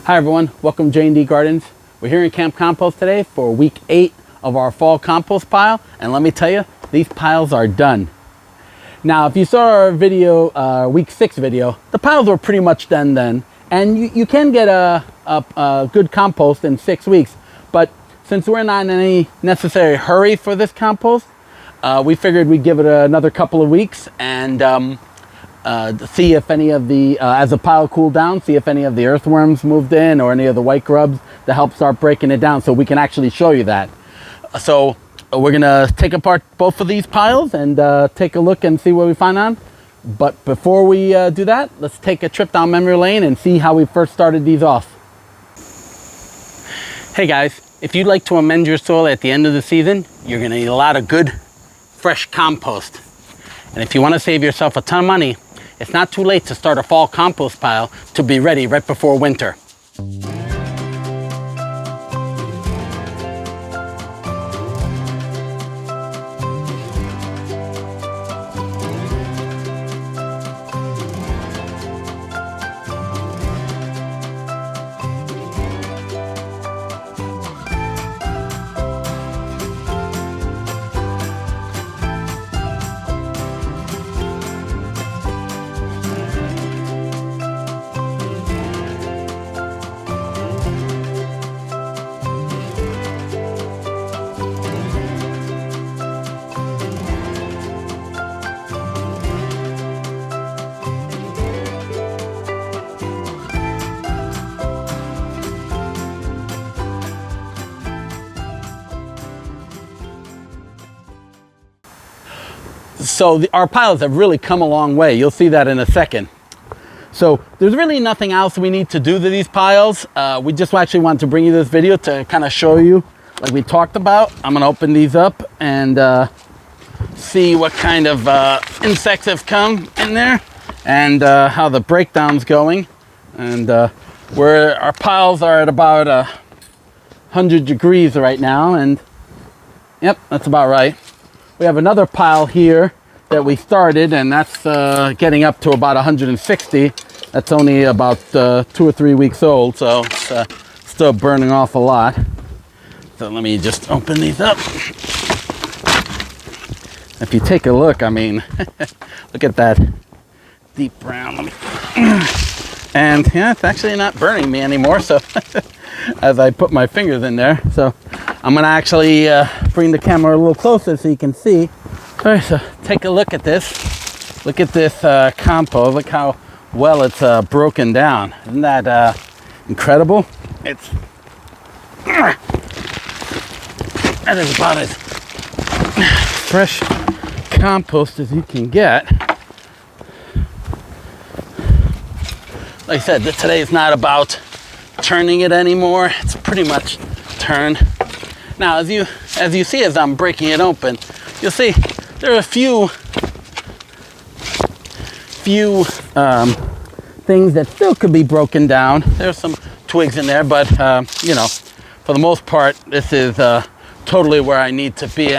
Hi everyone, welcome to J&D Gardens. We're here in Camp Compost today for week 8 of our fall compost pile, and let me tell you, these piles are done. Now, if you saw our video, week 6 video, the piles were pretty much done then, and you can get a good compost in 6 weeks, but since we're not in any necessary hurry for this compost, we figured we'd give it another couple of weeks and see if any of the, as the pile cooled down, see if any of the earthworms moved in or any of the white grubs to help start breaking it down so we can actually show you that. So we're gonna take apart both of these piles and take a look and see what we find on. But before we do that, let's take a trip down memory lane and see how we first started these off. Hey guys, if you'd like to amend your soil at the end of the season, you're gonna need a lot of good, fresh compost. And if you wanna save yourself a ton of money, it's not too late to start a fall compost pile to be ready right before winter. So our piles have really come a long way. You'll see that in a second. So there's really nothing else we need to do to these piles. We just actually wanted to bring you this video to kind of show you, like we talked about. I'm gonna open these up and see what kind of insects have come in there and how the breakdown's going. And our piles are at about 100 degrees right now, and yep, that's about right. We have another pile here that we started, and that's getting up to about 160. That's only about 2 or 3 weeks old, so it's still burning off a lot. So let me just open these up. If you take a look, I mean, look at that deep brown. And yeah, it's actually not burning me anymore, so as I put my fingers in there. So I'm gonna actually bring the camera a little closer so you can see. All right, so take a look at this. Look at this compost. Look how well it's broken down. Isn't that incredible? That is about as fresh compost as you can get. Like I said, today is not about turning it anymore. It's pretty much turned. Now, as you see, as I'm breaking it open, you'll see there are a few things that still could be broken down. There's some twigs in there, but you know, for the most part, this is totally where I need to be.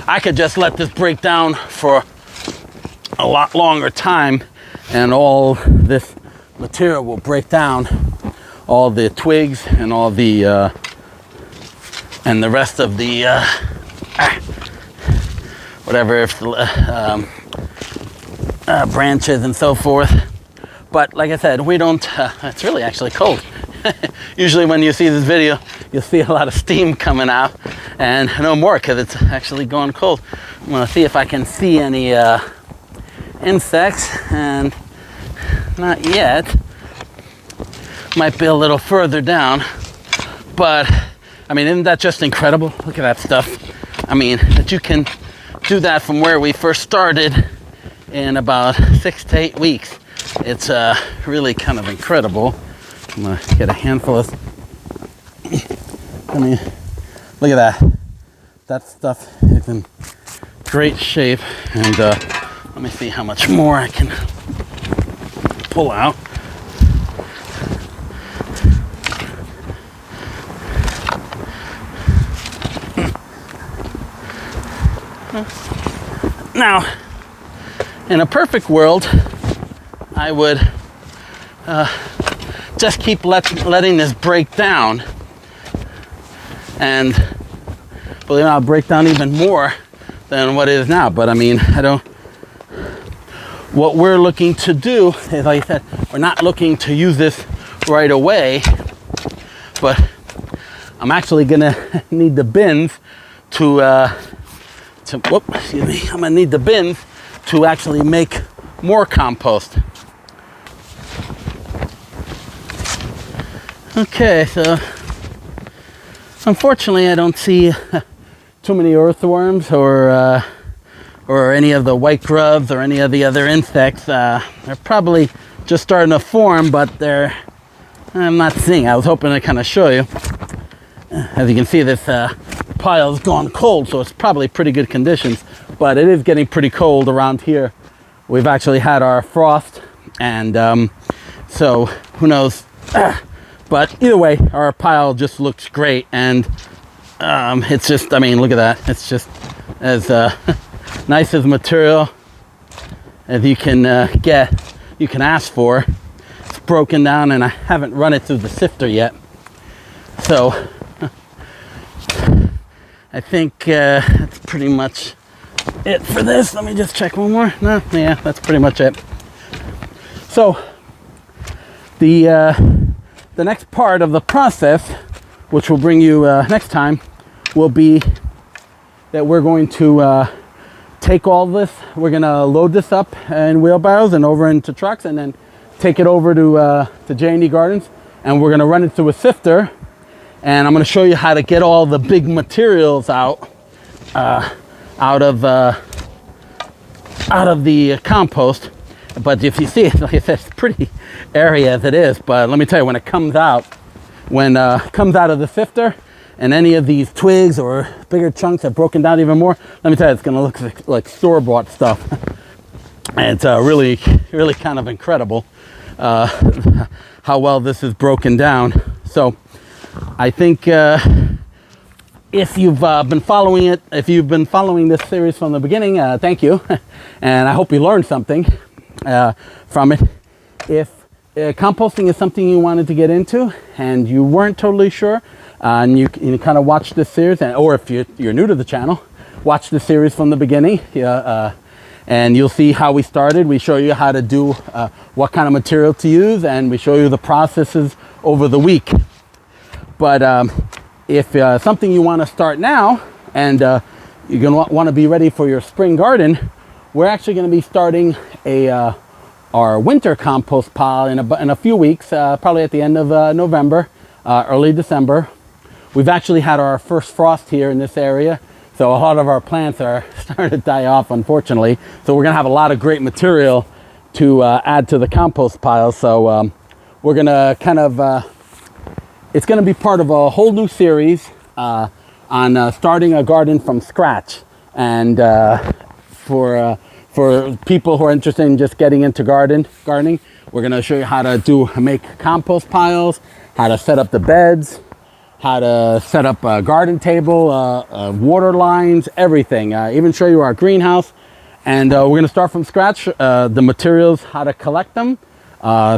I could just let this break down for a lot longer time, and all this material will break down. All the twigs and all the and the rest of the whatever, branches and so forth. But like I said, we don't, it's really actually cold. Usually when you see this video, you'll see a lot of steam coming out, and no more because it's actually going cold. I'm gonna see if I can see any insects, and not yet. Might be a little further down, but I mean, isn't that just incredible? Look at that stuff. I mean, that you can do that from where we first started in about 6 to 8 weeks. It's really kind of incredible. I'm gonna get a handful of, I mean, look at that. That stuff is in great shape. And let me see how much more I can pull out. Now, in a perfect world, I would just keep letting this break down. And believe it or not, I'll break down even more than what it is now. But I mean, what we're looking to do is, like I said, we're not looking to use this right away, but I'm actually gonna need the bins excuse me, I'm gonna need the bins to actually make more compost. Okay, so unfortunately I don't see too many earthworms or any of the white grubs or any of the other insects. They're probably just starting to form, but I'm not seeing. I was hoping to kind of show you. As you can see, this pile's gone cold, so it's probably pretty good conditions, but it is getting pretty cold around here. We've actually had our frost, and so who knows. But either way, our pile just looks great, and it's just, I mean, look at that. It's just as nice as material as you can you can ask for. It's broken down, and I haven't run it through the sifter yet. So I think that's pretty much it for this. Let me just check one more. No, yeah, that's pretty much it. So the next part of the process, which will bring you next time, will be that we're going to take all this, we're going to load this up in wheelbarrows and over into trucks, and then take it over to J&D Gardens, and we're going to run it through a sifter, and I'm going to show you how to get all the big materials out of the compost. But if you see it, like I said, it's pretty airy as it is. But let me tell you, when it comes out of the sifter, and any of these twigs or bigger chunks have broken down even more, let me tell you, it's going to look like store-bought stuff. And it's really, really kind of incredible how well this is broken down. So I think if you've been following it, if you've been following this series from the beginning, thank you. And I hope you learned something from it. If composting is something you wanted to get into and you weren't totally sure, and you kind of watch this series, or if you're new to the channel, watch the series from the beginning, and you'll see how we started. We show you how to do what kind of material to use, and we show you the processes over the week. But if something you want to start now, and you're going to want to be ready for your spring garden, we're actually going to be starting our winter compost pile in a few weeks, probably at the end of November, early December. We've actually had our first frost here in this area, so a lot of our plants are starting to die off, unfortunately. So we're going to have a lot of great material to add to the compost pile. So we're going to kind of, it's going to be part of a whole new series on starting a garden from scratch. And for people who are interested in just getting into gardening, we're going to show you how to make compost piles, how to set up the beds, how to set up a garden table, water lines, everything. Even show you our greenhouse. And we're going to start from scratch. The materials, how to collect them,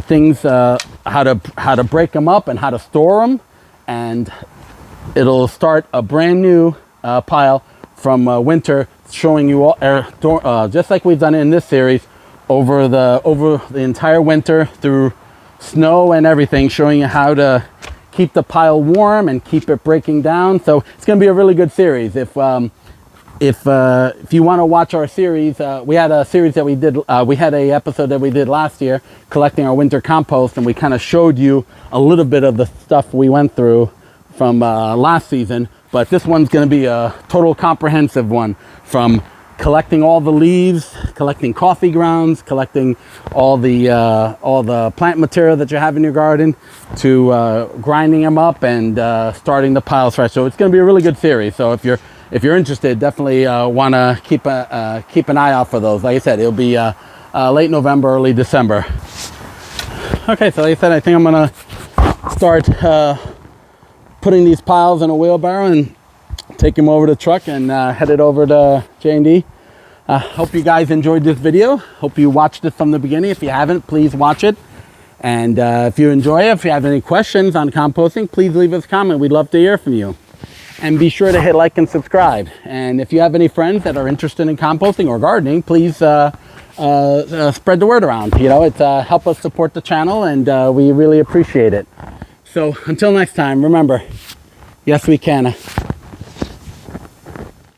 things, how to break them up and how to store them. And it'll start a brand new pile from winter, showing you all, just like we've done it in this series, over the entire winter through snow and everything, showing you how to keep the pile warm and keep it breaking down. So it's going to be a really good series. If you want to watch our series, we had a series that we did. We had a episode that we did last year, collecting our winter compost, and we kind of showed you a little bit of the stuff we went through from last season. But this one's going to be a total comprehensive one, from collecting all the leaves, collecting coffee grounds, collecting all the plant material that you have in your garden, to grinding them up and starting the piles fresh. So it's going to be a really good series. So if you're interested, definitely want to keep an eye out for those. Like I said, it'll be late November, early December. Okay, so like I said, I think I'm going to start putting these piles in a wheelbarrow and take them over to the truck and head it over to J&D. Hope you guys enjoyed this video. Hope you watched it from the beginning. If you haven't, please watch it. And if you enjoy it, if you have any questions on composting, please leave us a comment. We'd love to hear from you. And be sure to hit like and subscribe. And if you have any friends that are interested in composting or gardening, please spread the word around. You know, it's help us support the channel, and we really appreciate it. So until next time, remember, yes, we can.